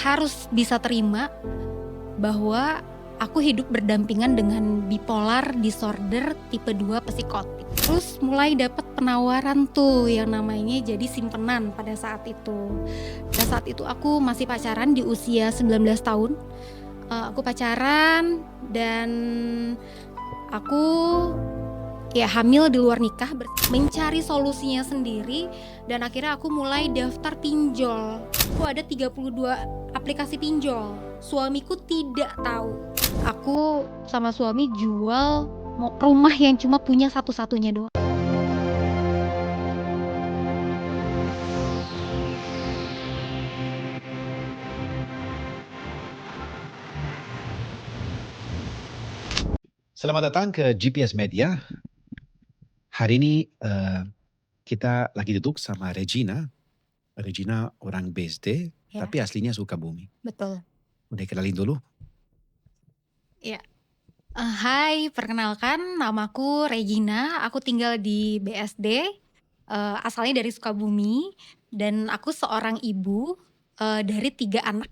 harus bisa terima bahwa aku hidup berdampingan dengan bipolar disorder tipe 2 psikotik. Terus mulai dapat penawaran tuh yang namanya jadi simpenan pada saat itu. Pada saat itu aku masih pacaran di usia 19 tahun. Aku pacaran dan aku hamil di luar nikah, mencari solusinya sendiri, dan akhirnya aku mulai daftar pinjol. Aku ada 32 aplikasi pinjol. Suamiku tidak tahu. Aku sama suami jual rumah yang cuma punya satu-satunya doang. Selamat datang ke GPS Media. Hari ini kita lagi duduk sama Regina. Regina orang BSD, Ya. tapi aslinya Sukabumi. Betul. Udah kenalin dulu. Ya. Hai, perkenalkan, namaku Regina. Aku tinggal di BSD. Asalnya dari Sukabumi, dan aku seorang ibu dari 3 anak.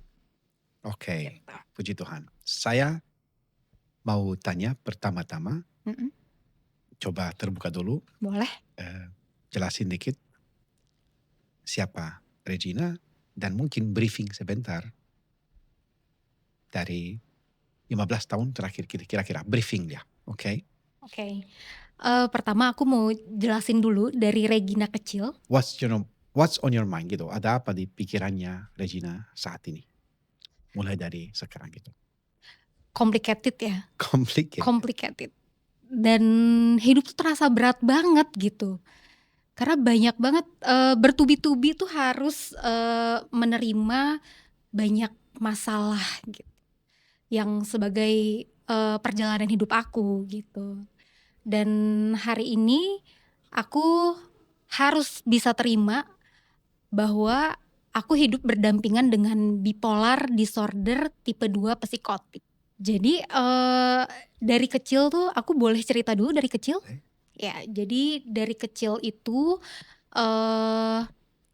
Oke, puji Tuhan. Saya mau tanya pertama-tama, coba terbuka dulu. Boleh. Jelasin dikit siapa Regina dan mungkin briefing sebentar dari 15 tahun terakhir, kira-kira briefing ya, oke? Oke. Pertama aku mau jelasin dulu dari Regina kecil. What's on your mind gitu? Ada apa di pikirannya Regina saat ini? Mulai dari sekarang gitu. Complicated ya. Complicated. Dan hidup tuh terasa berat banget gitu. Karena banyak banget bertubi-tubi tuh harus menerima banyak masalah gitu. Yang sebagai perjalanan hidup aku gitu. Dan hari ini aku harus bisa terima bahwa aku hidup berdampingan dengan bipolar disorder tipe 2 psikotik. Jadi dari kecil tuh, aku boleh cerita dulu dari kecil? Ya, jadi dari kecil itu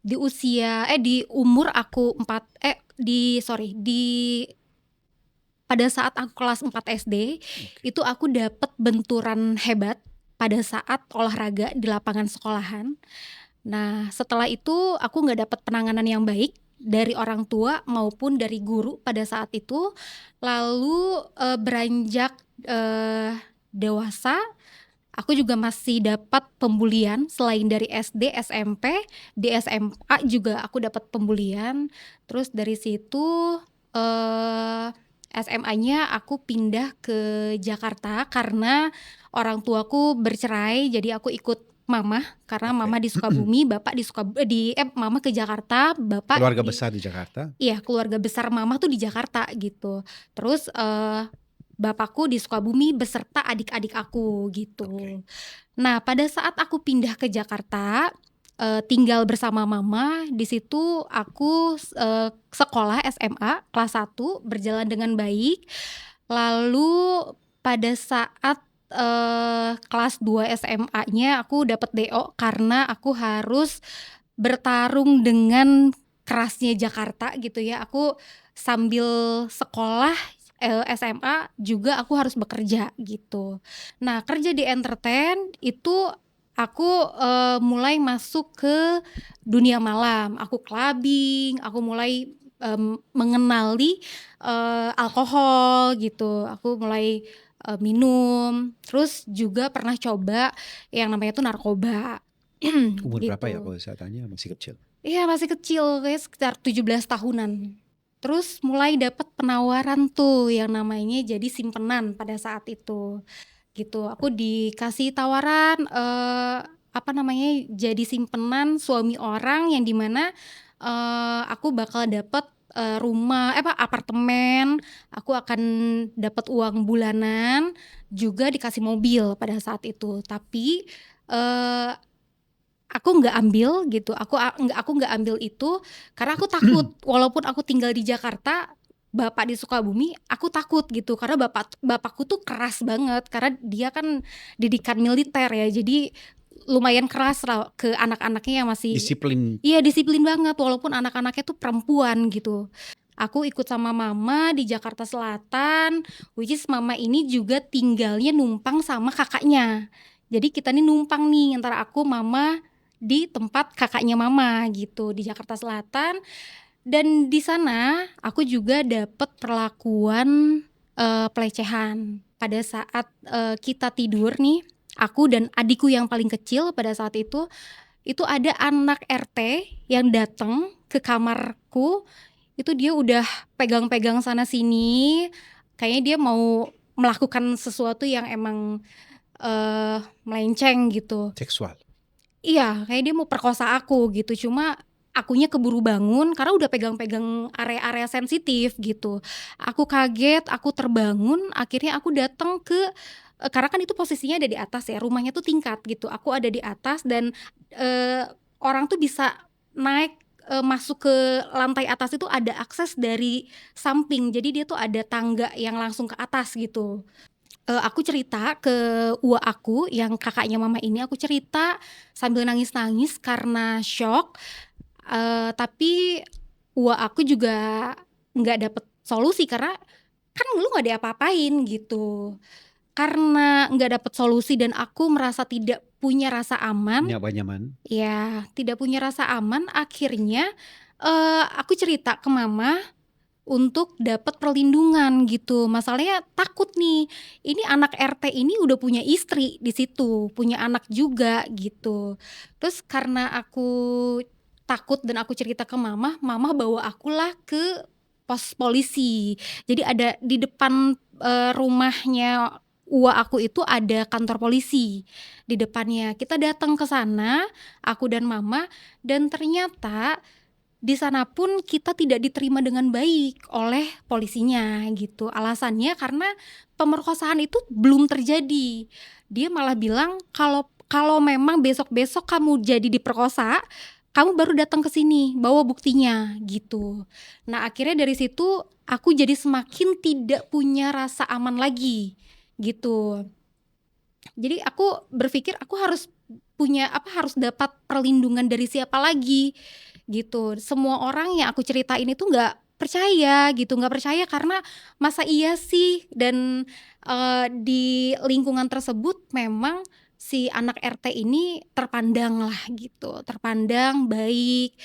di umur aku pada saat aku kelas 4 SD, itu aku dapet benturan hebat pada saat olahraga di lapangan sekolahan. Nah, setelah itu aku nggak dapat penanganan yang baik dari orang tua maupun dari guru pada saat itu. Lalu beranjak dewasa, aku juga masih dapat pembulian selain dari SD, SMP, di SMA juga aku dapat pembulian. Terus dari situ SMA-nya aku pindah ke Jakarta karena orang tuaku bercerai, jadi aku ikut mama karena mama di Sukabumi, bapak mama ke Jakarta, bapak Keluarga besar di Jakarta? Iya, keluarga besar mama tuh di Jakarta gitu. Terus bapakku di Sukabumi beserta adik-adik aku gitu. Nah, pada saat aku pindah ke Jakarta, tinggal bersama mama, di situ aku sekolah SMA kelas 1 berjalan dengan baik. Lalu pada saat kelas 2 SMA-nya aku dapat DO karena aku harus bertarung dengan kerasnya Jakarta gitu ya. Aku sambil sekolah SMA juga aku harus bekerja gitu. Nah, kerja di entertain itu aku mulai masuk ke dunia malam. Aku clubbing, aku mulai mengenali alkohol gitu. Aku mulai minum. Terus juga pernah coba yang namanya tuh narkoba. Umur Gitu. berapa ya kalau saya tanya? Masih kecil? Iya, masih kecil, kayak sekitar 17 tahunan. Terus mulai dapat penawaran tuh yang namanya jadi simpenan pada saat itu. Gitu. Aku dikasih tawaran jadi simpenan suami orang yang dimana aku bakal dapat apartemen, aku akan dapat uang bulanan, juga dikasih mobil pada saat itu. Tapi aku nggak ambil gitu. Aku nggak ambil itu karena aku takut. Walaupun aku tinggal di Jakarta, bapak di Sukabumi, aku takut gitu karena bapakku tuh keras banget karena dia kan didikan militer ya. Jadi lumayan keras lah ke anak-anaknya yang masih Disiplin. Iya, disiplin banget walaupun anak-anaknya tuh perempuan gitu. Aku ikut sama mama di Jakarta Selatan, which is mama ini juga tinggalnya numpang sama kakaknya. Jadi kita nih numpang nih antara aku, mama di tempat kakaknya mama gitu di Jakarta Selatan. Dan di sana aku juga dapet perlakuan pelecehan pada saat kita tidur nih. Aku dan adikku yang paling kecil pada saat itu ada anak RT yang datang ke kamarku. Itu dia udah pegang-pegang sana sini, kayaknya dia mau melakukan sesuatu yang emang melenceng gitu. Seksual. Iya, kayak dia mau perkosa aku gitu, cuma akunya keburu bangun karena udah pegang-pegang area-area sensitif gitu. Aku kaget, aku terbangun, akhirnya aku datang ke karena kan itu posisinya ada di atas ya, rumahnya tuh tingkat gitu. Aku ada di atas dan orang tuh bisa naik masuk ke lantai atas itu ada akses dari samping. Jadi dia tuh ada tangga yang langsung ke atas gitu. Aku cerita ke uwa aku yang kakaknya mama ini, aku cerita sambil nangis-nangis karena syok, tapi uwa aku juga nggak dapet solusi karena kan lu nggak diapa-apain gitu. Karena nggak dapet solusi dan aku merasa tidak punya rasa aman, Nyawa nyaman. ya tidak punya rasa aman, akhirnya aku cerita ke mama untuk dapat perlindungan gitu. Masalahnya takut nih, ini anak RT ini udah punya istri di situ, punya anak juga gitu. Terus karena aku takut dan aku cerita ke mama, mama bawa akulah ke pos polisi. Jadi ada di depan rumahnya uwa aku itu ada kantor polisi di depannya. Kita datang ke sana, aku dan mama, dan ternyata di sana pun kita tidak diterima dengan baik oleh polisinya gitu. Alasannya karena pemerkosaan itu belum terjadi. Dia malah bilang kalau kalau memang besok-besok kamu jadi diperkosa, kamu baru datang ke sini bawa buktinya gitu. Nah, akhirnya dari situ aku jadi semakin tidak punya rasa aman lagi gitu. Jadi aku berpikir aku harus harus dapat perlindungan dari siapa lagi gitu. Semua orang yang aku ceritain itu nggak percaya karena masa iya sih, dan di lingkungan tersebut memang si anak RT ini terpandang lah gitu, terpandang baik,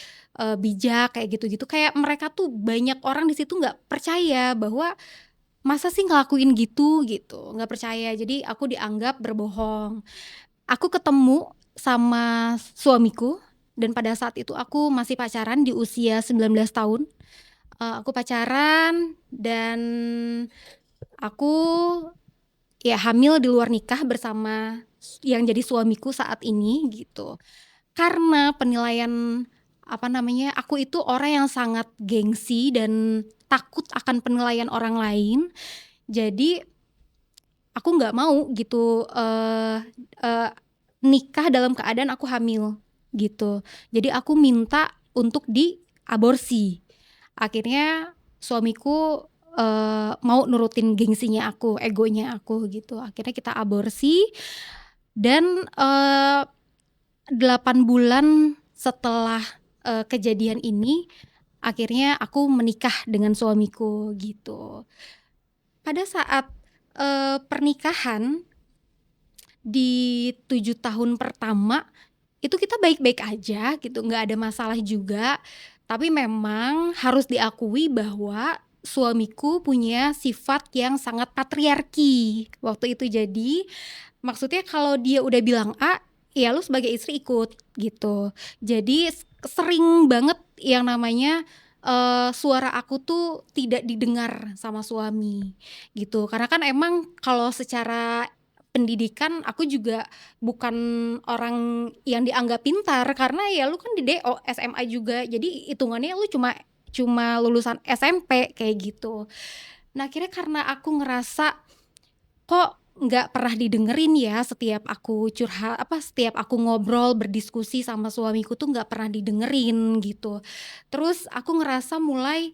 bijak kayak gitu-gitu. Kayak mereka tuh banyak orang di situ nggak percaya bahwa masa sih ngelakuin gitu, nggak percaya. Jadi aku dianggap berbohong. Aku ketemu sama suamiku dan pada saat itu aku masih pacaran di usia 19 tahun. Aku pacaran dan aku ya hamil di luar nikah bersama yang jadi suamiku saat ini gitu. Karena penilaian aku itu orang yang sangat gengsi dan takut akan penilaian orang lain. Jadi aku nggak mau gitu nikah dalam keadaan aku hamil gitu. Jadi aku minta untuk diaborsi. Akhirnya suamiku mau nurutin gengsinya aku, egonya aku gitu. Akhirnya kita aborsi dan 8 bulan setelah kejadian ini akhirnya aku menikah dengan suamiku gitu. Pada saat pernikahan di 7 tahun pertama itu kita baik-baik aja gitu, nggak ada masalah juga. Tapi memang harus diakui bahwa suamiku punya sifat yang sangat patriarki waktu itu. Jadi maksudnya kalau dia udah bilang A, ya lu sebagai istri ikut gitu. Jadi sering banget yang namanya suara aku tuh tidak didengar sama suami gitu. Karena kan emang kalau secara pendidikan aku juga bukan orang yang dianggap pintar karena ya lu kan di DO SMA juga. Jadi hitungannya lu cuma lulusan SMP kayak gitu. Nah, akhirnya karena aku ngerasa kok nggak pernah didengerin ya, setiap aku ngobrol berdiskusi sama suamiku tuh nggak pernah didengerin gitu. Terus aku ngerasa mulai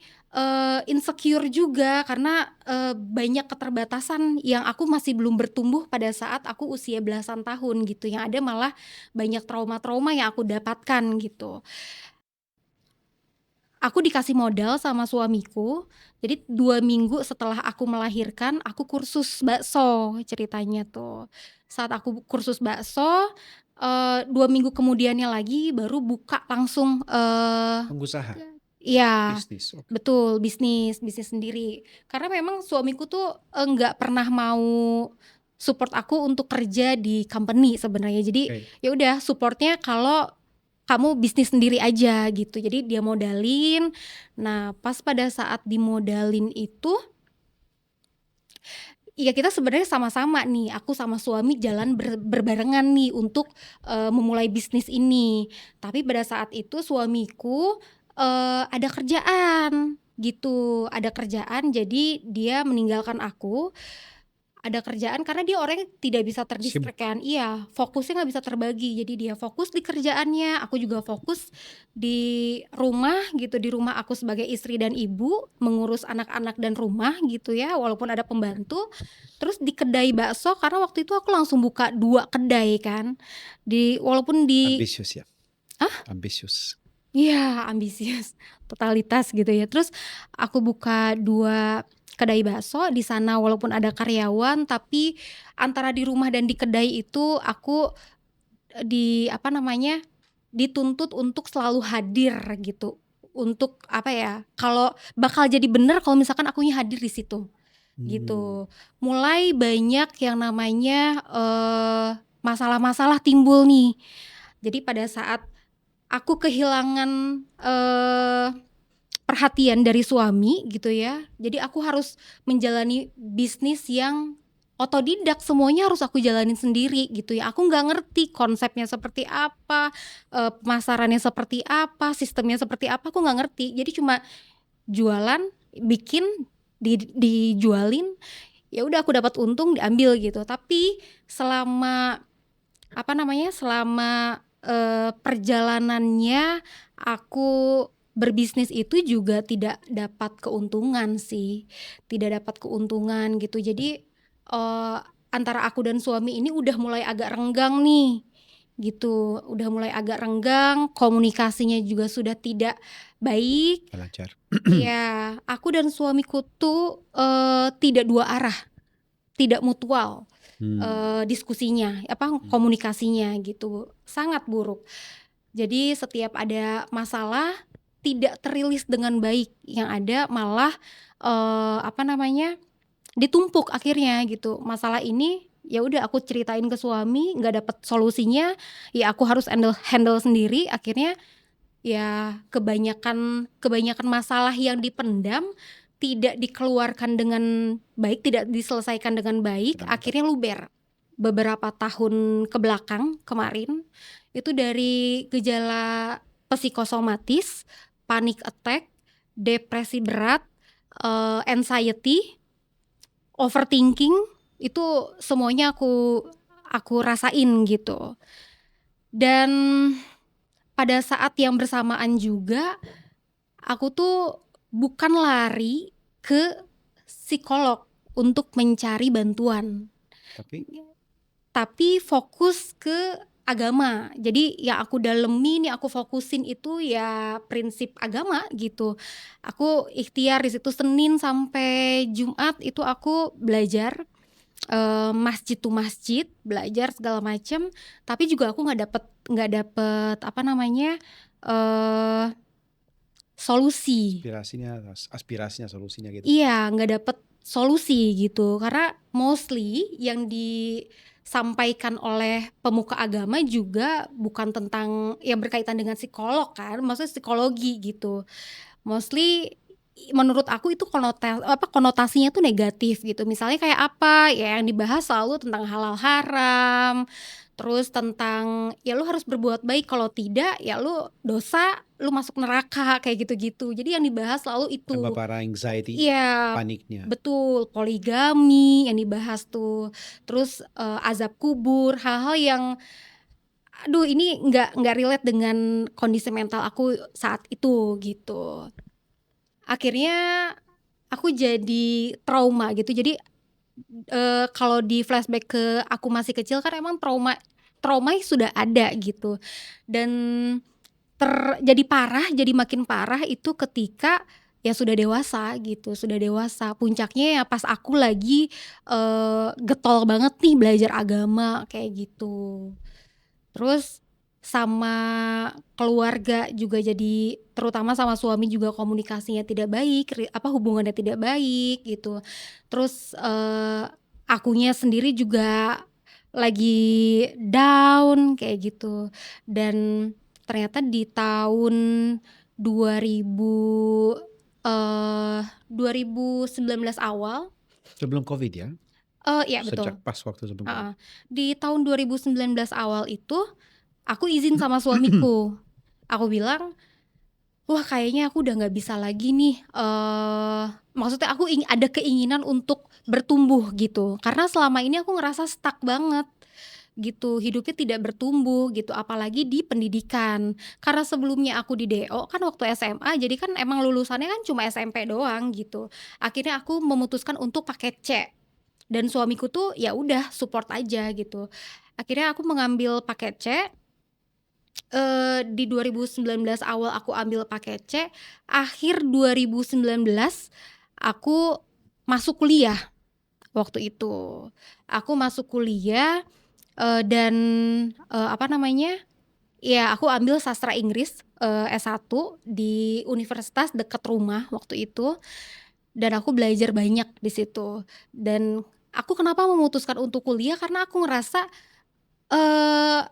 insecure juga karena banyak keterbatasan yang aku masih belum bertumbuh pada saat aku usia belasan tahun gitu, yang ada malah banyak trauma-trauma yang aku dapatkan gitu. aku dikasih modal sama suamiku. Jadi 2 minggu setelah aku melahirkan, aku kursus bakso ceritanya tuh. Saat aku kursus bakso, 2 minggu kemudiannya lagi baru buka langsung, Pengusaha, iya, bisnis, oke. betul, bisnis bisnis sendiri. Karena memang suamiku tuh, nggak pernah mau support aku untuk kerja di company sebenarnya. Jadi Oke. ya udah support-nya kalau kamu bisnis sendiri aja gitu. Jadi dia modalin. Nah, pas pada saat dimodalin itu, ya kita sebenarnya sama-sama nih, aku sama suami jalan berbarengan nih untuk, memulai bisnis ini. Tapi pada saat itu suamiku, ada kerjaan gitu, ada kerjaan jadi dia meninggalkan aku. Ada kerjaan karena dia orangnya tidak bisa Sibuk. kan, iya, fokusnya nggak bisa terbagi. Jadi dia fokus di kerjaannya, aku juga fokus di rumah gitu, di rumah aku sebagai istri dan ibu, mengurus anak-anak dan rumah gitu ya, walaupun ada pembantu. Terus di kedai bakso karena waktu itu aku langsung buka 2 kedai kan, walaupun di Ambisius ya, ah? ambisius. Iya, ambisius, totalitas gitu ya. Terus aku buka 2 kedai bakso di sana walaupun ada karyawan, tapi antara di rumah dan di kedai itu aku, apa namanya, dituntut untuk selalu hadir gitu. Untuk apa ya, kalau bakal jadi bener kalau misalkan akunya hadir di situ, gitu. Mulai banyak yang namanya, masalah-masalah timbul nih. Jadi pada saat aku kehilangan, perhatian dari suami gitu ya. Jadi aku harus menjalani bisnis yang otodidak, semuanya harus aku jalanin sendiri gitu ya. Aku nggak ngerti konsepnya seperti apa, pemasarannya seperti apa, sistemnya seperti apa, aku nggak ngerti. Jadi cuma jualan, bikin, dijualin, ya udah aku dapat untung diambil gitu. Tapi selama apa namanya, selama, perjalanannya aku berbisnis itu juga tidak dapat keuntungan sih, tidak dapat keuntungan gitu. Jadi, antara aku dan suami ini udah mulai agak renggang nih, gitu. Udah mulai agak renggang, komunikasinya juga sudah tidak baik. Lancar. Iya, aku dan suamiku tuh, tidak dua arah, tidak mutual. Diskusinya, komunikasinya gitu, sangat buruk. Jadi setiap ada masalah tidak terilis dengan baik, yang ada malah, apa namanya, ditumpuk akhirnya gitu. Masalah ini ya udah aku ceritain ke suami, nggak dapet solusinya, ya aku harus handle sendiri. Akhirnya ya kebanyakan kebanyakan masalah yang dipendam tidak dikeluarkan dengan baik, tidak diselesaikan dengan baik, akhirnya luber. Beberapa tahun ke belakang kemarin, itu dari gejala psikosomatis, panic attack, depresi berat, anxiety, overthinking, itu semuanya aku rasain gitu. Dan pada saat yang bersamaan juga, aku tuh bukan lari ke psikolog untuk mencari bantuan. Tapi fokus ke agama. Jadi yang aku dalemin, yang aku fokusin itu ya prinsip agama gitu. Aku ikhtiar di situ Senin sampai Jumat itu aku belajar, masjid to masjid, belajar segala macem. Tapi juga aku nggak dapet apa namanya, solusi. Aspirasinya, solusinya gitu. Iya, nggak dapet solusi gitu. Karena mostly yang disampaikan oleh pemuka agama juga bukan tentang yang berkaitan dengan psikolog kan, maksudnya psikologi gitu. Mostly menurut aku itu konotasinya tuh negatif gitu. Misalnya kayak apa, ya yang dibahas selalu tentang halal haram, terus tentang ya lu harus berbuat baik, kalau tidak ya lu dosa, lu masuk neraka, kayak gitu-gitu. Jadi yang dibahas selalu itu. Tambah parah anxiety, Iya, paniknya. betul, poligami yang dibahas tuh. Terus, azab kubur, hal-hal yang aduh ini nggak relate dengan kondisi mental aku saat itu gitu. Akhirnya aku jadi trauma gitu. Jadi, kalau di flashback ke aku masih kecil kan emang trauma sudah ada gitu. Dan jadi makin parah itu ketika ya sudah dewasa gitu, sudah dewasa. Puncaknya ya pas aku lagi, getol banget nih belajar agama kayak gitu. Terus sama keluarga juga jadi terutama sama suami juga komunikasinya tidak baik, hubungannya tidak baik gitu. Terus, akunya sendiri juga lagi down kayak gitu. Dan ternyata di tahun 2000, 2019 awal, Sebelum Covid ya? iya betul, Sejak pas waktu sebelum Covid. heeh. Di tahun 2019 awal itu aku izin sama suamiku. Aku bilang, "Wah kayaknya aku udah nggak bisa lagi nih," maksudnya aku ada keinginan untuk bertumbuh gitu. Karena selama ini aku ngerasa stuck banget gitu, hidupnya tidak bertumbuh gitu, apalagi di pendidikan. Karena sebelumnya aku di DO kan waktu SMA, jadi kan emang lulusannya kan cuma SMP doang gitu. Akhirnya aku memutuskan untuk paket C, dan suamiku tuh ya udah support aja gitu. Akhirnya aku mengambil paket C. Di 2019 awal aku ambil paket C, akhir 2019 aku masuk kuliah waktu itu. Aku masuk kuliah, dan, apa namanya, ya aku ambil sastra Inggris, S1 di universitas dekat rumah waktu itu, dan aku belajar banyak di situ. Dan aku kenapa memutuskan untuk kuliah, karena aku ngerasa, eee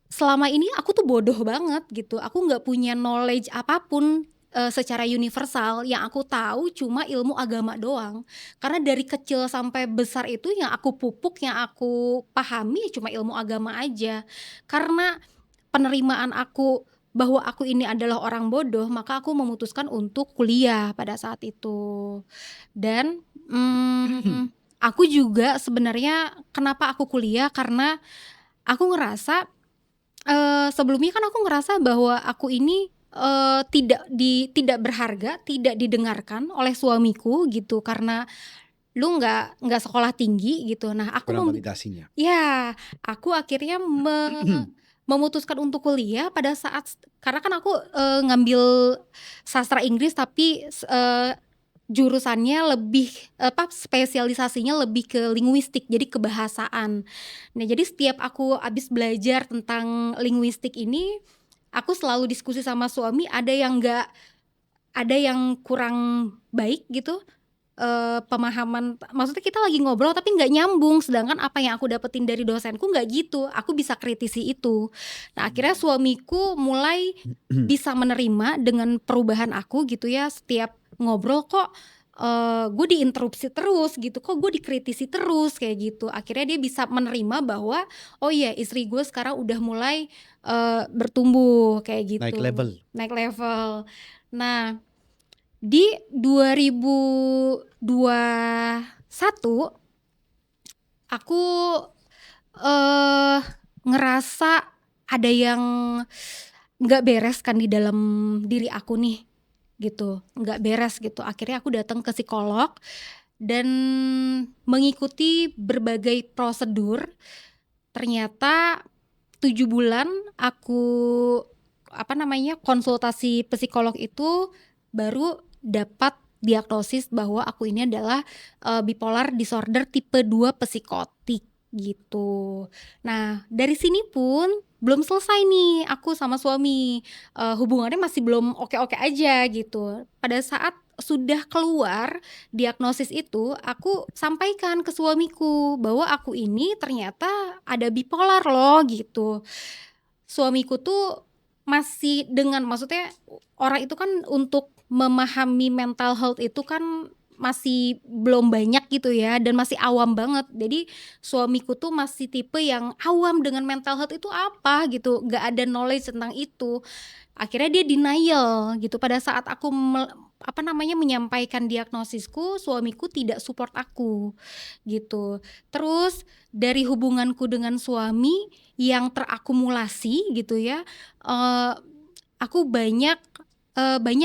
selama ini aku tuh bodoh banget gitu, aku nggak punya knowledge apapun, secara universal, yang aku tahu cuma ilmu agama doang. Karena dari kecil sampai besar itu yang aku pupuk, yang aku pahami ya cuma ilmu agama aja. Karena penerimaan aku bahwa aku ini adalah orang bodoh, maka aku memutuskan untuk kuliah pada saat itu. Dan, aku juga sebenarnya kenapa aku kuliah, karena aku ngerasa, sebelumnya kan aku ngerasa bahwa aku ini, tidak berharga, tidak didengarkan oleh suamiku gitu, karena lu nggak sekolah tinggi gitu. Nah aku Kurang validasinya. ya, aku akhirnya memutuskan untuk kuliah pada saat karena kan aku, ngambil sastra Inggris tapi jurusannya lebih, spesialisasinya lebih ke linguistik, jadi kebahasaan. Nah, jadi setiap aku habis belajar tentang linguistik ini, aku selalu diskusi sama suami, ada yang kurang baik gitu, pemahaman, maksudnya kita lagi ngobrol tapi nggak nyambung, sedangkan apa yang aku dapetin dari dosenku nggak gitu, aku bisa kritisi itu. Nah, akhirnya suamiku mulai bisa menerima dengan perubahan aku gitu ya, setiap ngobrol kok, gue diinterupsi terus gitu, kok gue dikritisi terus kayak gitu. Akhirnya dia bisa menerima bahwa, oh iya istri gue sekarang udah mulai, bertumbuh kayak Naik gitu, level. naik level. Nah, di 2021 aku, eee, ngerasa ada yang nggak beres kan di dalam diri aku nih, gitu, nggak beres gitu. Akhirnya aku datang ke psikolog dan mengikuti berbagai prosedur. Ternyata 7 bulan aku, apa namanya, konsultasi psikolog itu baru dapat diagnosis bahwa aku ini adalah, bipolar disorder tipe 2 psikotik gitu. Nah, dari sini pun belum selesai nih aku sama suami, hubungannya masih belum oke-oke aja gitu. Pada saat sudah keluar diagnosis itu, aku sampaikan ke suamiku bahwa aku ini ternyata ada bipolar loh gitu. Suamiku tuh masih maksudnya orang itu kan untuk memahami mental health itu kan masih belum banyak gitu ya, dan masih awam banget. Jadi suamiku tuh masih tipe yang awam dengan mental health itu apa gitu, nggak ada knowledge tentang itu. Akhirnya dia denial gitu pada saat aku apa namanya, menyampaikan diagnosisku, suamiku tidak support aku gitu. Terus dari hubunganku dengan suami yang terakumulasi gitu ya, eee, aku banyak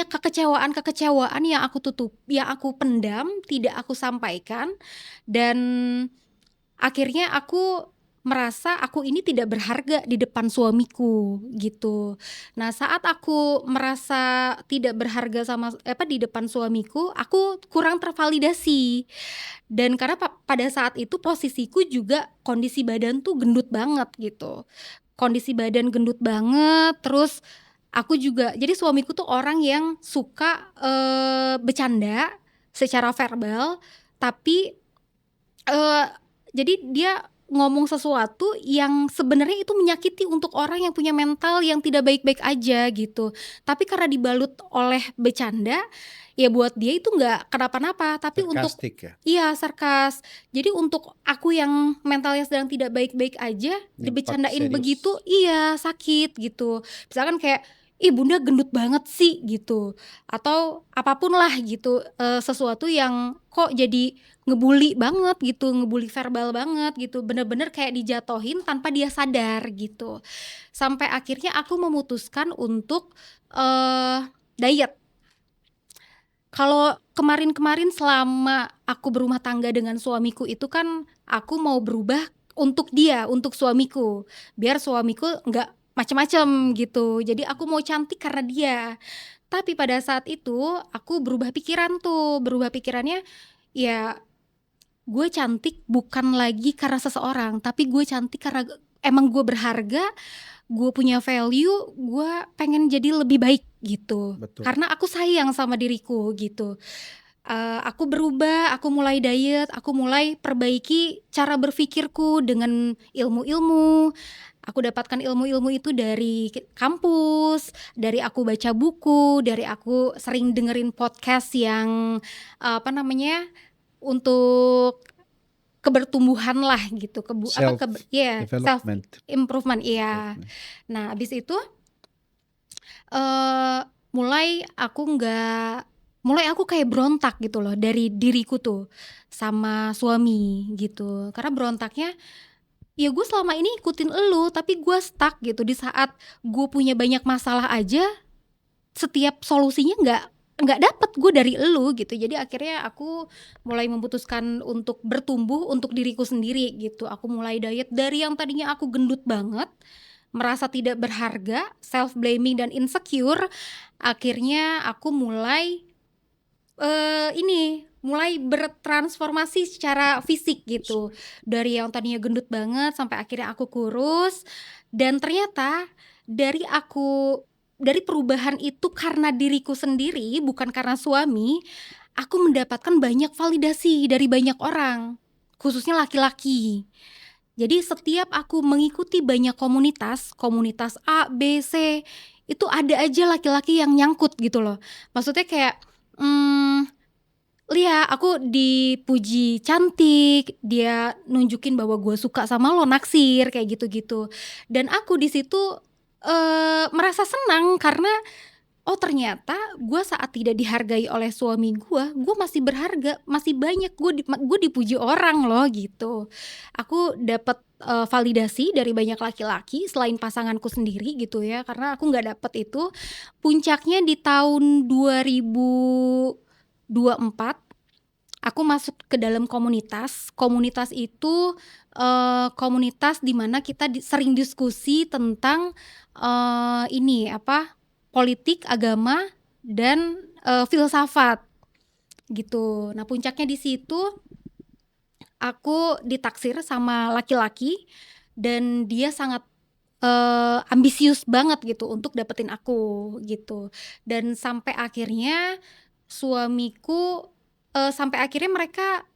kekecewaan yang aku yang aku pendam, tidak aku sampaikan, dan akhirnya aku merasa aku ini tidak berharga di depan suamiku gitu. Nah, saat aku merasa tidak berharga di depan suamiku, aku kurang tervalidasi. Dan karena pada saat itu posisiku juga kondisi badan tuh gendut banget gitu. Kondisi badan gendut banget, terus aku juga jadi suamiku tuh orang yang suka, bercanda secara verbal, tapi, eee, jadi dia ngomong sesuatu yang sebenarnya itu menyakiti untuk orang yang punya mental yang tidak baik-baik aja gitu. Tapi karena dibalut oleh bercanda, ya buat dia itu nggak kenapa-napa, tapi untuk Sarkastik ya? iya, sarkas. Jadi untuk aku yang mentalnya sedang tidak baik-baik aja, Nimpak dibecandain serius. begitu iya, sakit gitu. Misalkan kayak, "Ih, Bunda gendut banget sih," gitu. Atau apapun lah gitu, sesuatu yang kok jadi ngebully banget gitu, ngebully verbal banget gitu, bener-bener kayak dijatohin tanpa dia sadar gitu. Sampai akhirnya aku memutuskan untuk, diet. Kalau kemarin-kemarin selama aku berumah tangga dengan suamiku itu kan aku mau berubah untuk dia, untuk suamiku, biar suamiku nggak macem-macem gitu. Jadi aku mau cantik karena dia. Tapi pada saat itu aku berubah pikiran tuh, berubah pikirannya, ya gue cantik bukan lagi karena seseorang, tapi gue cantik karena emang gue berharga, gue punya value, gue pengen jadi lebih baik gitu. Betul. Karena aku sayang sama diriku gitu. Aku berubah, aku mulai diet, aku mulai perbaiki cara berpikirku dengan ilmu-ilmu. Aku dapatkan ilmu-ilmu itu dari kampus, dari aku baca buku, dari aku sering dengerin podcast yang untuk kebertumbuhan lah gitu, Self self development. improvement, iya. Nah, abis itu mulai aku kayak berontak gitu loh dari diriku tuh sama suami gitu. Karena berontaknya, ya gue selama ini ikutin elu, tapi gue stuck gitu di saat gue punya banyak masalah aja, setiap solusinya nggak dapet gue dari elu gitu. Jadi akhirnya aku mulai memutuskan untuk bertumbuh untuk diriku sendiri gitu. Aku mulai diet dari yang tadinya aku gendut banget, merasa tidak berharga, self blaming dan insecure. Akhirnya aku mulai mulai bertransformasi secara fisik gitu. Dari yang tadinya gendut banget sampai akhirnya aku kurus. Dan ternyata dari perubahan itu karena diriku sendiri, bukan karena suami, aku mendapatkan banyak validasi dari banyak orang, khususnya laki-laki. Jadi setiap aku mengikuti banyak komunitas A, B, C, itu ada aja laki-laki yang nyangkut gitu loh. Maksudnya kayak, lihat aku dipuji cantik, dia nunjukin bahwa gue suka sama lo, naksir kayak gitu-gitu. Dan aku di situ merasa senang karena oh ternyata gue saat tidak dihargai oleh suami gue masih berharga, masih banyak gue dipuji orang loh gitu. Aku dapat validasi dari banyak laki-laki selain pasanganku sendiri gitu ya, karena aku nggak dapet itu. Puncaknya di tahun 2024 aku masuk ke dalam komunitas. Komunitas itu komunitas di mana kita sering diskusi tentang politik, agama, dan filsafat gitu. Nah, puncaknya di situ aku ditaksir sama laki-laki dan dia sangat ambisius banget gitu untuk dapetin aku gitu. Dan sampai akhirnya mereka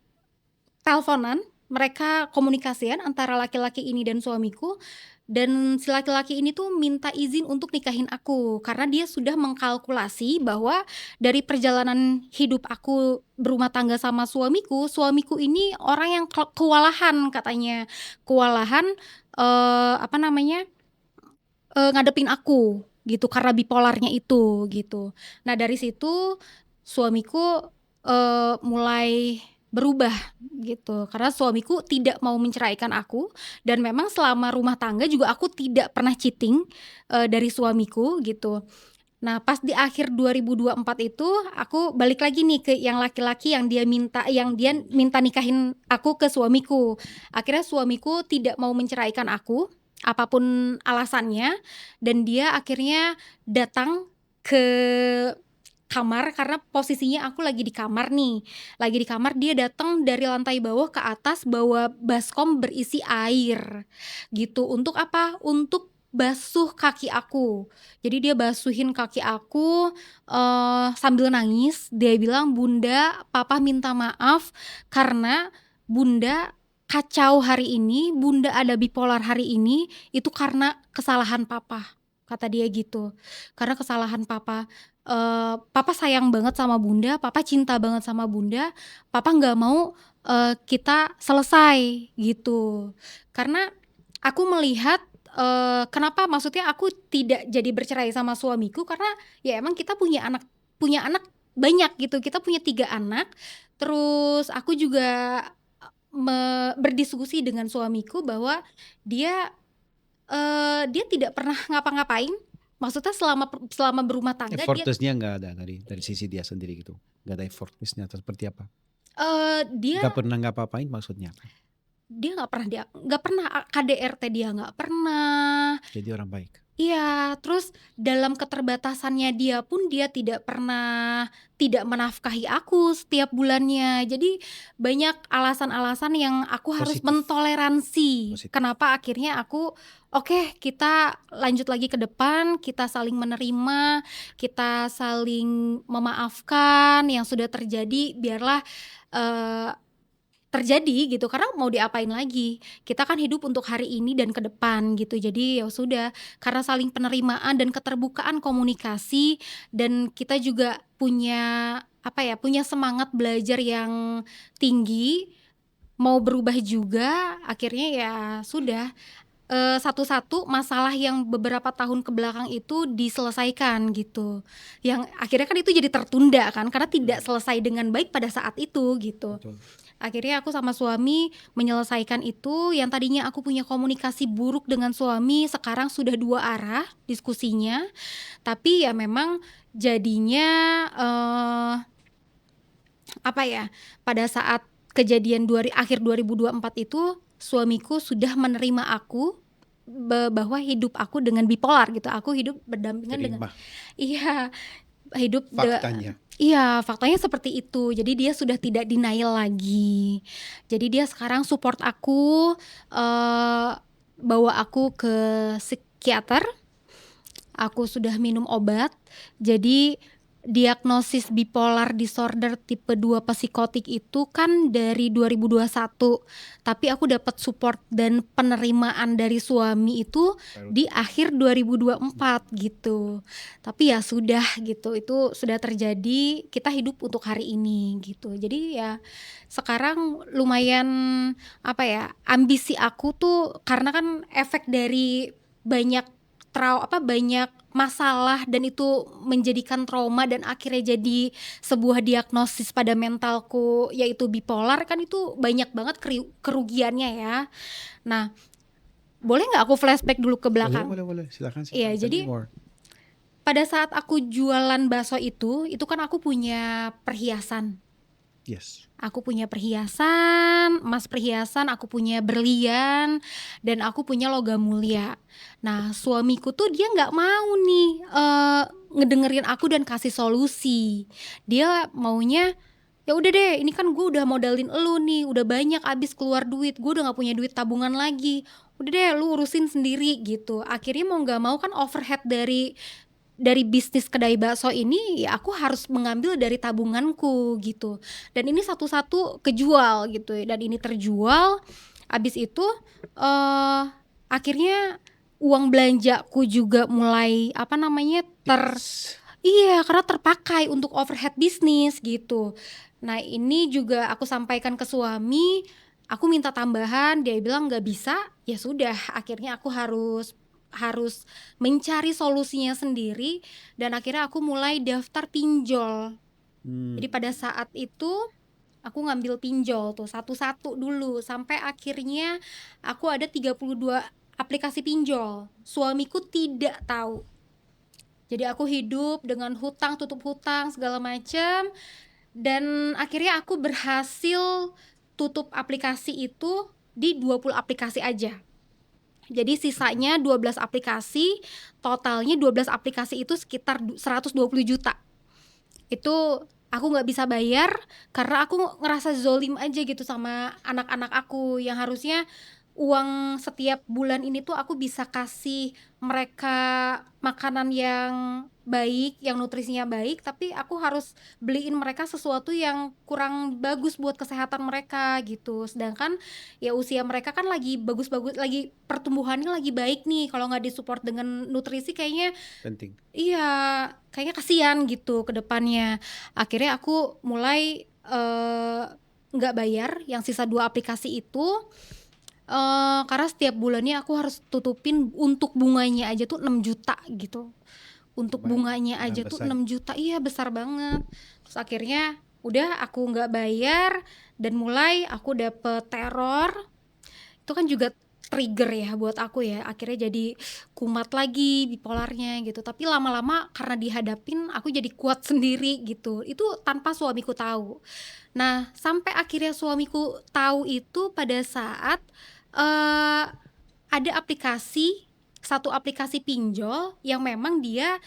teleponan, mereka komunikasian antara laki-laki ini dan suamiku. Dan si laki-laki ini tuh minta izin untuk nikahin aku karena dia sudah mengkalkulasi bahwa dari perjalanan hidup aku berumah tangga sama suamiku ini orang yang kewalahan katanya. Kewalahan ngadepin aku gitu karena bipolarnya itu gitu. Nah, dari situ suamiku mulai berubah gitu karena suamiku tidak mau menceraikan aku, dan memang selama rumah tangga juga aku tidak pernah cheating dari suamiku gitu. Nah, pas di akhir 2024 itu aku balik lagi nih ke yang laki-laki yang dia minta nikahin aku ke suamiku. Akhirnya suamiku tidak mau menceraikan aku, apapun alasannya, dan dia akhirnya datang ke kamar karena posisinya aku lagi di kamar nih. Lagi di kamar, dia datang dari lantai bawah ke atas bawa baskom berisi air. Gitu. Untuk apa? Untuk basuh kaki aku. Jadi dia basuhin kaki aku sambil nangis. Dia bilang, "Bunda, papa minta maaf karena Bunda kacau hari ini, Bunda ada bipolar hari ini, itu karena kesalahan papa," kata dia gitu. Karena kesalahan papa. Papa sayang banget sama Bunda, papa cinta banget sama Bunda, papa nggak mau kita selesai gitu. Karena aku melihat kenapa maksudnya aku tidak jadi bercerai sama suamiku karena ya emang kita punya anak banyak gitu. Kita punya 3 anak. Terus aku juga berdiskusi dengan suamiku bahwa dia dia tidak pernah ngapa-ngapain. Maksudnya selama berumah tangga dia Effortless-nya nggak ada dari sisi dia sendiri gitu. Nggak ada effortless-nya atau seperti apa? dia Nggak pernah nggak apa-apain maksudnya apa? dia nggak pernah KDRT, dia nggak pernah. Jadi orang baik. Iya, terus dalam keterbatasannya dia pun dia tidak pernah tidak menafkahi aku setiap bulannya. Jadi banyak alasan-alasan yang aku harus Positif. mentoleransi. Positif. Kenapa akhirnya aku oke, kita lanjut lagi ke depan, kita saling menerima, kita saling memaafkan yang sudah terjadi, biarlah terjadi gitu, karena mau diapain lagi, kita kan hidup untuk hari ini dan ke depan gitu. Jadi ya sudah, karena saling penerimaan dan keterbukaan komunikasi, dan kita juga punya punya semangat belajar yang tinggi, mau berubah juga, akhirnya ya sudah, satu-satu masalah yang beberapa tahun ke belakang itu diselesaikan gitu. Yang akhirnya kan itu jadi tertunda kan, karena tidak selesai dengan baik pada saat itu gitu. Betul. Akhirnya aku sama suami menyelesaikan itu. Yang tadinya aku punya komunikasi buruk dengan suami, sekarang sudah 2 arah diskusinya. Tapi ya memang jadinya pada saat kejadian akhir 2024 itu, suamiku sudah menerima aku bahwa hidup aku dengan bipolar gitu. Aku hidup berdampingan dengan Terima iya, hidup faktanya. Iya, faktanya seperti itu. Jadi dia sudah tidak denial lagi. Jadi dia sekarang support aku, bawa aku ke psikiater. Aku sudah minum obat. Jadi diagnosis bipolar disorder tipe 2 psikotik itu kan dari 2021. Tapi aku dapat support dan penerimaan dari suami itu di akhir 2024 gitu. Tapi ya sudah gitu, itu sudah terjadi, kita hidup untuk hari ini gitu. Jadi ya sekarang lumayan ambisi aku tuh karena kan efek dari banyak banyak masalah, dan itu menjadikan trauma dan akhirnya jadi sebuah diagnosis pada mentalku yaitu bipolar, kan itu banyak banget kerugiannya ya. Nah, boleh nggak aku flashback dulu ke belakang? Boleh. Silakan. Iya, Tell me jadi more. pada saat aku jualan bakso itu kan aku punya perhiasan. Yes. Aku punya perhiasan, emas perhiasan, aku punya berlian, dan aku punya logam mulia. Nah, suamiku tuh dia nggak mau nih ngedengerin aku dan kasih solusi. Dia maunya, ya udah deh, ini kan gue udah modalin elu nih, udah banyak abis keluar duit, gue udah nggak punya duit tabungan lagi. Udah deh, lu urusin sendiri gitu. Akhirnya mau nggak mau kan overhead dari bisnis kedai bakso ini, ya aku harus mengambil dari tabunganku gitu. Dan ini satu-satu kejual gitu, dan ini terjual. Abis itu akhirnya uang belanjaku juga mulai iya, karena terpakai untuk overhead bisnis gitu. Nah, ini juga aku sampaikan ke suami, aku minta tambahan, dia bilang nggak bisa. Ya sudah, akhirnya aku harus mencari solusinya sendiri, dan akhirnya aku mulai daftar pinjol. Jadi pada saat itu aku ngambil pinjol tuh satu-satu dulu sampai akhirnya aku ada 32 aplikasi pinjol. Suamiku tidak tahu. Jadi aku hidup dengan hutang, tutup hutang segala macem, dan akhirnya aku berhasil tutup aplikasi itu di 20 aplikasi aja. Jadi sisanya 12 aplikasi, totalnya 12 aplikasi itu sekitar 120 juta. Itu aku nggak bisa bayar karena aku ngerasa zolim aja gitu sama anak-anak aku, yang harusnya uang setiap bulan ini tuh aku bisa kasih mereka makanan yang baik, yang nutrisinya baik, tapi aku harus beliin mereka sesuatu yang kurang bagus buat kesehatan mereka gitu. Sedangkan ya usia mereka kan lagi bagus-bagus, lagi pertumbuhannya lagi baik nih, kalau nggak disupport dengan nutrisi kayaknya. Penting. Iya, kayaknya kasihan gitu ke depannya. Akhirnya aku mulai nggak bayar yang sisa 2 aplikasi itu, karena setiap bulannya aku harus tutupin untuk bunganya aja tuh 6 juta gitu. Untuk bunganya Barang aja tuh besar. 6 juta, iya besar banget. Terus akhirnya udah aku nggak bayar, dan mulai aku dapet teror. Itu kan juga trigger ya buat aku ya, akhirnya jadi kumat lagi bipolarnya gitu. Tapi lama-lama karena dihadapin aku jadi kuat sendiri gitu, itu tanpa suamiku tahu. Nah sampai akhirnya suamiku tahu itu pada saat ada aplikasi, satu aplikasi pinjol yang memang dia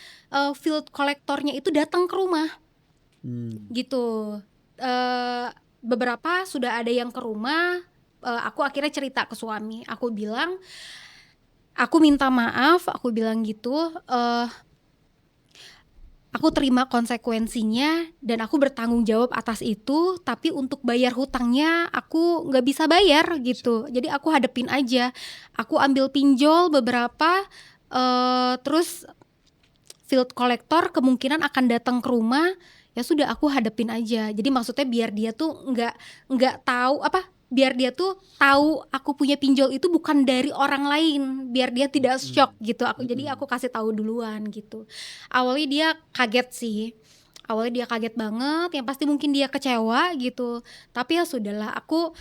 field kolektornya itu datang ke rumah gitu. Beberapa sudah ada yang ke rumah. Aku akhirnya cerita ke suami, aku bilang, aku minta maaf, aku bilang gitu, aku terima konsekuensinya dan aku bertanggung jawab atas itu, tapi untuk bayar hutangnya aku nggak bisa bayar gitu. Jadi aku hadepin aja, aku ambil pinjol beberapa, terus field collector kemungkinan akan datang ke rumah, ya sudah aku hadepin aja. Jadi maksudnya biar dia tuh nggak tahu apa, biar dia tuh tahu aku punya pinjol itu bukan dari orang lain, biar dia tidak shock gitu. Jadi aku kasih tahu duluan gitu. Awalnya dia kaget sih. Awalnya dia kaget banget, yang pasti mungkin dia kecewa gitu. Tapi ya sudahlah, aku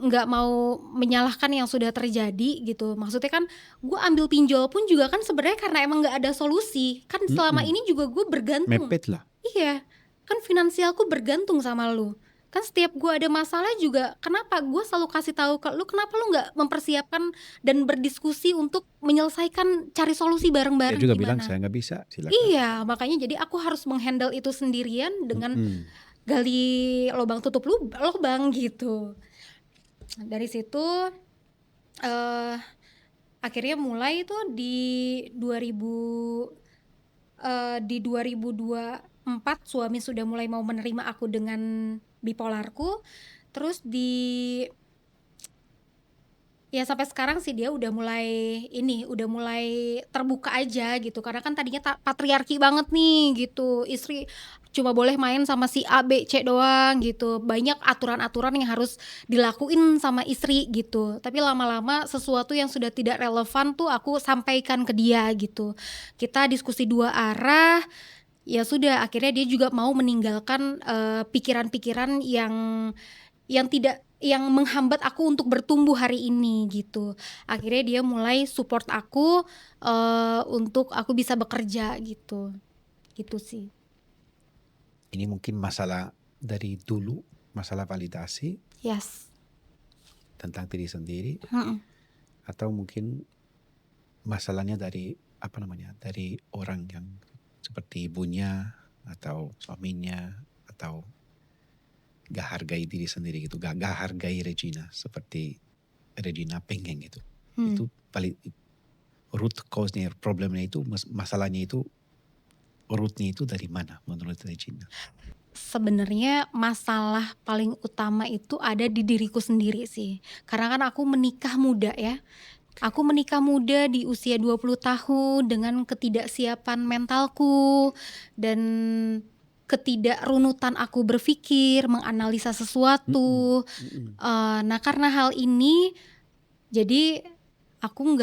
nggak mau menyalahkan yang sudah terjadi gitu. Maksudnya kan gue ambil pinjol pun juga kan sebenarnya karena emang nggak ada solusi. Kan selama ini juga gue bergantung. Mepet lah. Iya, kan finansialku bergantung sama lu. Kan setiap gue ada masalah juga, kenapa gue selalu kasih tahu ke lu, kenapa lu nggak mempersiapkan dan berdiskusi untuk menyelesaikan, cari solusi Dia bareng-bareng juga bilang gimana? saya nggak bisa, silakan. Iya, makanya jadi aku harus menghandle itu sendirian dengan gali lubang tutup lubang gitu. Dari situ akhirnya mulai tuh di 2024 suami sudah mulai mau menerima aku dengan bipolarku. Terus ya sampai sekarang sih dia udah mulai terbuka aja gitu, karena kan tadinya patriarki banget nih gitu, istri cuma boleh main sama si A B C doang gitu, banyak aturan-aturan yang harus dilakuin sama istri gitu. Tapi lama-lama sesuatu yang sudah tidak relevan tuh aku sampaikan ke dia gitu, kita diskusi dua arah. Ya sudah, akhirnya dia juga mau meninggalkan pikiran-pikiran yang menghambat aku untuk bertumbuh hari ini gitu. Akhirnya dia mulai support aku untuk aku bisa bekerja gitu. Gitu sih. Ini mungkin masalah dari dulu, masalah validasi Yes. tentang diri sendiri, Mm-mm. atau mungkin masalahnya dari dari orang yang seperti ibunya atau suaminya, atau gak hargai diri sendiri gitu, gak hargai Regina seperti Regina pengen gitu. Itu paling root cause-nya, problemnya itu, masalahnya itu, rootnya itu dari mana menurut Regina? Sebenarnya masalah paling utama itu ada di diriku sendiri sih. Karena kan aku menikah muda ya. Aku menikah muda di usia 20 tahun dengan ketidaksiapan mentalku dan ketidakrunutan aku berpikir, menganalisa sesuatu. Nah karena hal ini, jadi aku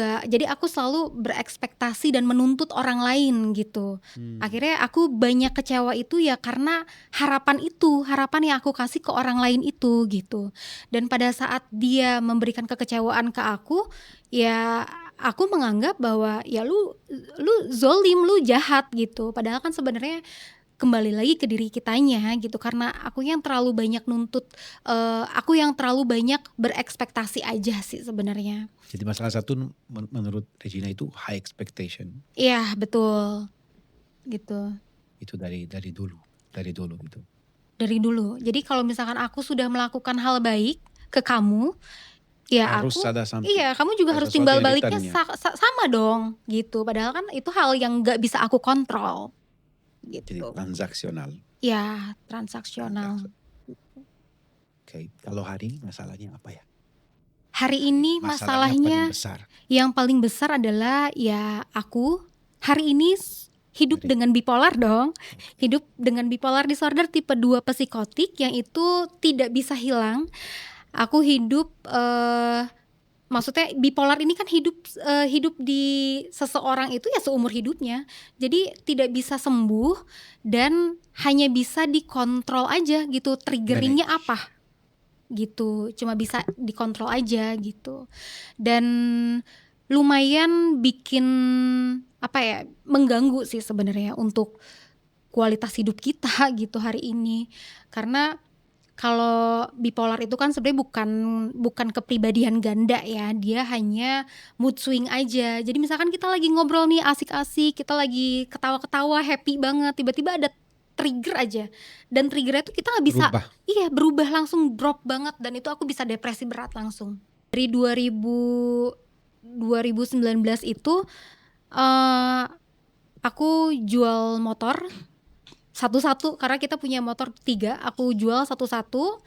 selalu berekspektasi dan menuntut orang lain gitu. Akhirnya aku banyak kecewa itu ya karena harapan yang aku kasih ke orang lain itu gitu. Dan pada saat dia memberikan kekecewaan ke aku, ya aku menganggap bahwa ya lu zolim, lu jahat gitu. Padahal kan sebenarnya kembali lagi ke diri kitanya gitu, karena aku yang terlalu banyak nuntut, aku yang terlalu banyak berekspektasi aja sih sebenarnya. Jadi masalah satu menurut Regina itu high expectation. Iya betul, gitu. Itu dari dulu gitu. Dari dulu. Jadi kalau misalkan aku sudah melakukan hal baik ke kamu, ya Harus aku ada kamu juga harus sesuatu timbal yang baliknya returnnya. sama dong gitu. Padahal kan itu hal yang nggak bisa aku kontrol Jadi gitu. transaksional. Ya transaksional. Oke, kalau hari masalahnya apa ya? Hari ini Masalahnya paling masalahnya besar. yang paling besar adalah ya aku hari ini hidup Dari dengan bipolar dong. Hidup dengan bipolar disorder tipe 2 psikotik yang itu tidak bisa hilang. Aku hidup maksudnya bipolar ini kan hidup di seseorang itu ya seumur hidupnya. Jadi tidak bisa sembuh dan hanya bisa dikontrol aja gitu, triggeringnya manage. apa gitu, cuma bisa dikontrol aja gitu. Dan lumayan bikin apa ya, mengganggu sih sebenarnya untuk kualitas hidup kita gitu hari ini. Karena kalau bipolar itu kan sebenarnya bukan kepribadian ganda ya, dia hanya mood swing aja. Jadi misalkan kita lagi ngobrol nih asik-asik, kita lagi ketawa-ketawa happy banget, tiba-tiba ada trigger aja, dan triggernya tuh kita nggak bisa, Berubah. iya berubah langsung, drop banget, dan itu aku bisa depresi berat langsung. Dari 2019 itu aku jual motor satu-satu, karena kita punya motor 3, aku jual satu-satu.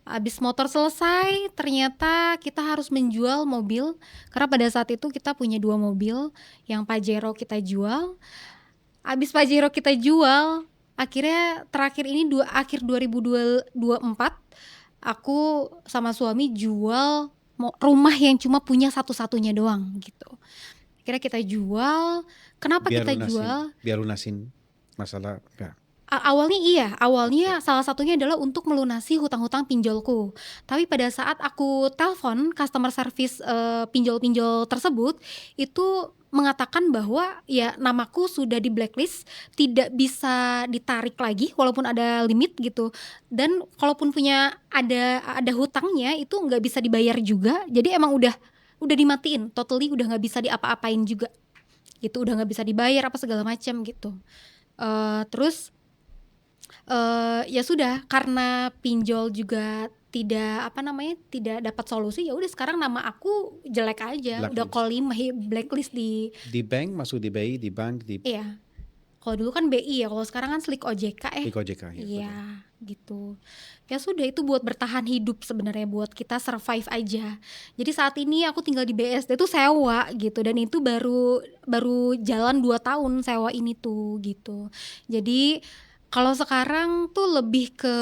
Abis motor selesai, ternyata kita harus menjual mobil, karena pada saat itu kita punya 2 mobil, yang Pajero kita jual. Abis Pajero kita jual, akhirnya terakhir ini akhir 2024, aku sama suami jual rumah yang cuma punya satu-satunya doang gitu. Akhirnya kita jual. Kenapa Biar kita jual? lunasin masalah enggak. Awalnya salah satunya adalah untuk melunasi hutang-hutang pinjolku. Tapi pada saat aku telepon customer service pinjol-pinjol tersebut, itu mengatakan bahwa ya namaku sudah di blacklist, tidak bisa ditarik lagi walaupun ada limit gitu. Dan kalaupun punya ada hutangnya itu nggak bisa dibayar juga. Jadi emang udah dimatiin, totally udah nggak bisa diapa-apain juga. Gitu, udah nggak bisa dibayar apa segala macam gitu. Terus ya sudah, karena pinjol juga tidak tidak dapat solusi, ya udah sekarang nama aku jelek aja, udah blacklist di bank, masuk di BI, di bank, di iya. Kalau dulu kan BI ya, kalau sekarang kan Slik OJK OJK ya. Iya, gitu. Ya sudah, itu buat bertahan hidup sebenarnya, buat kita survive aja. Jadi saat ini aku tinggal di BSD tuh sewa gitu, dan itu baru jalan 2 tahun sewa ini tuh gitu. Jadi kalau sekarang tuh lebih ke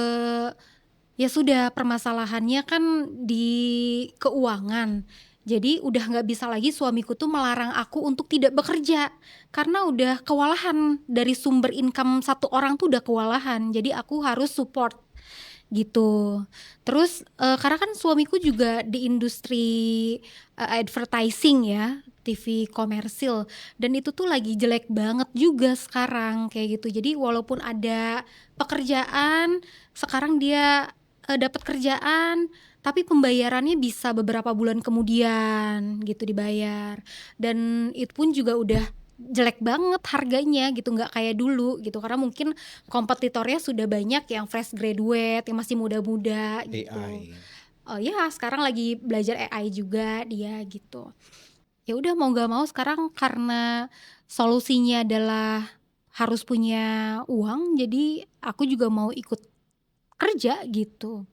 ya sudah, permasalahannya kan di keuangan. Jadi udah nggak bisa lagi suamiku tuh melarang aku untuk tidak bekerja, karena udah kewalahan dari sumber income satu orang tuh udah kewalahan. Jadi aku harus support gitu. Terus karena kan suamiku juga di industri advertising ya, TV komersil, dan itu tuh lagi jelek banget juga sekarang kayak gitu. Jadi walaupun ada pekerjaan, sekarang dia dapat kerjaan, tapi pembayarannya bisa beberapa bulan kemudian gitu dibayar, dan itu pun juga udah jelek banget harganya gitu, nggak kayak dulu gitu, karena mungkin kompetitornya sudah banyak yang fresh graduate, yang masih muda-muda gitu. AI. Oh ya, sekarang lagi belajar AI juga dia gitu. Ya udah, mau nggak mau sekarang karena solusinya adalah harus punya uang, jadi aku juga mau ikut kerja gitu.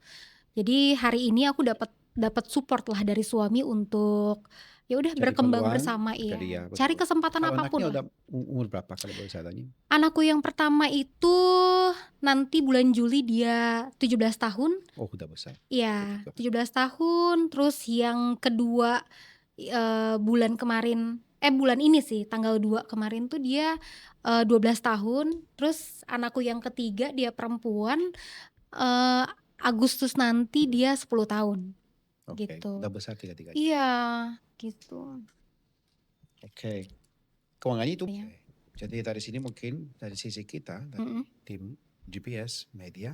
Jadi hari ini aku dapat support lah dari suami untuk ya udah Cari berkembang peluang, bersama, cari ya cari betul. kesempatan Kalau apapun anaknya lah. udah umur berapa kalau boleh saya tanya? Anakku yang pertama itu nanti bulan Juli dia 17 tahun. Oh, udah besar. Iya, 17 tahun. Terus yang kedua bulan ini sih, tanggal 2 kemarin tuh dia 12 tahun. Terus anakku yang ketiga, dia perempuan, eh, Agustus nanti dia 10 tahun Oke, gitu. udah besar tiga-tiganya. Iya, gitu. Oke. Keuangannya itu. Iya. Jadi dari sini mungkin dari sisi kita, dari Mm-mm. tim GPS media,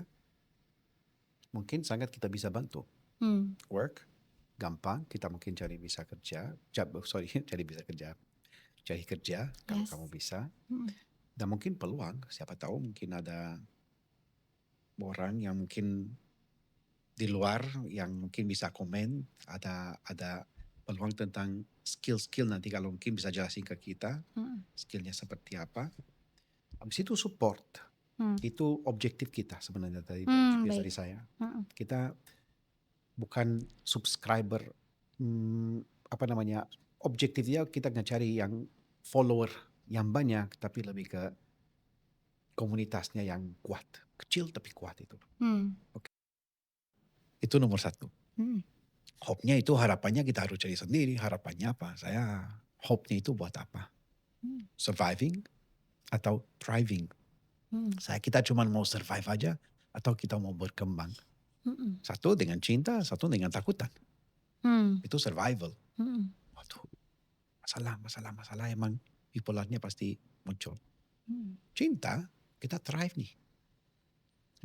mungkin sangat kita bisa bantu. Hmm. Work, gampang. Kita mungkin bisa kerja. Cari kerja kalau Yes. kamu bisa. Mm-mm. Dan mungkin peluang, siapa tahu mungkin ada orang yang mungkin di luar yang mungkin bisa komen, ada peluang tentang skill-skill nanti kalau mungkin bisa jelasin ke kita Mm-mm. skillnya seperti apa. Habis itu support. Hmm. Itu objektif kita sebenarnya dari GPS dari Baik. saya. Mm-mm. Kita bukan subscriber, objektifnya kita nggak cari yang follower yang banyak, tapi lebih ke komunitasnya yang kuat. Kecil tapi kuat itu. Hmm. Itu nomor satu. Mm. Hope-nya itu harapannya kita harus cari sendiri. Harapannya apa? Saya hope-nya itu buat apa? Hmm. Surviving atau thriving? Hmm. Kita cuma mau survive aja atau kita mau berkembang? Mm-mm. Satu dengan cinta, satu dengan takutan. Hmm. Itu survival. Mm-mm. Waduh, masalah emang bipolarnya pasti muncul. Hmm. Cinta, kita thrive nih.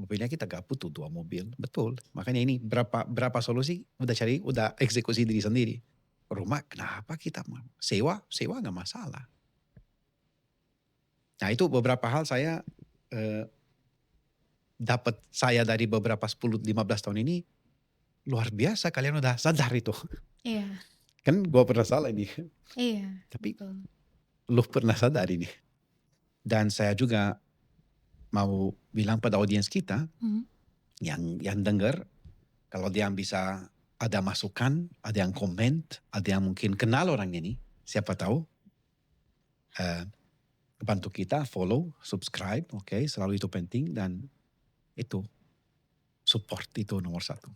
Mobilnya kita gak butuh 2 mobil, betul. Makanya ini berapa solusi udah eksekusi diri sendiri. Rumah kenapa kita mau sewa gak masalah. Nah itu beberapa hal saya dapat saya dari beberapa 10-15 tahun ini luar biasa kalian udah sadar itu. Iya. Kan gua pernah salah ini, Iya. tapi Betul. lu pernah sadar ini. Dan saya juga mau bilang pada audiens kita Hmm. yang dengar, kalau dia bisa ada masukan, ada yang komen, ada yang mungkin kenal orang ini, siapa tahu bantu kita follow, subscribe, oke, selalu itu penting dan itu support itu nomor satu.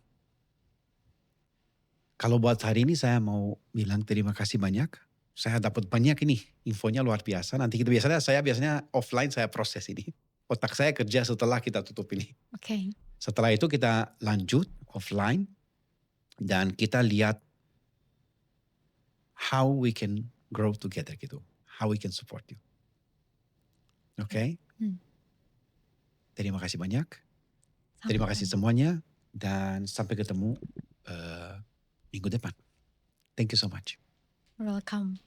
Kalau buat hari ini saya mau bilang terima kasih banyak. Saya dapat banyak ini infonya luar biasa. Nanti saya biasanya offline saya proses ini. Otak saya kerja setelah kita tutup ini. Oke. Setelah itu kita lanjut offline dan kita lihat how we can grow together gitu. How we can support you. Oke? Hmm. Terima kasih banyak. Terima kasih Sama-sama. semuanya dan sampai ketemu minggu depan. Thank you so much. Welcome.